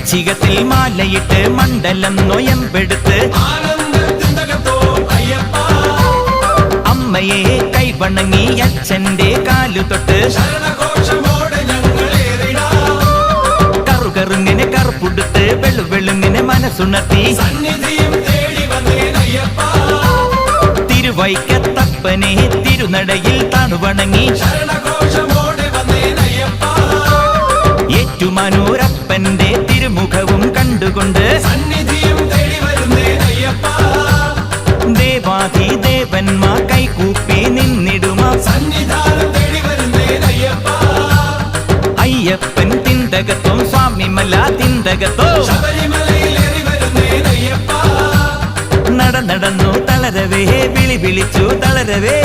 വൃശ്ചികത്തിൽ മാലയിട്ട് മണ്ഡലം നൊയമ്പെടുത്ത് അമ്മയെ കൈവണങ്ങി അച്ഛന്റെ കാലു തൊട്ട് കറുകറുങ്ങനെ കറുപ്പുടുത്ത് വെളുവെളുങ്ങനെ മനസ്സുണർത്തി തിരുവൈക്കത്തപ്പനെ തിരുനടയിൽ തണുവണങ്ങി ഏറ്റുമാനൂരപ്പന്റെ തിരുമുഖവും കണ്ടുകൊണ്ട് ദേവാധിദേവന്മാർ കൈകൂപ്പി നിന്നിടുമാ അയ്യപ്പൻ തിന്തകത്തോ സ്വാമിമല തിന്തകത്തോ നടന്നു തളരവേ വിളി വിളിച്ചു തളരവേ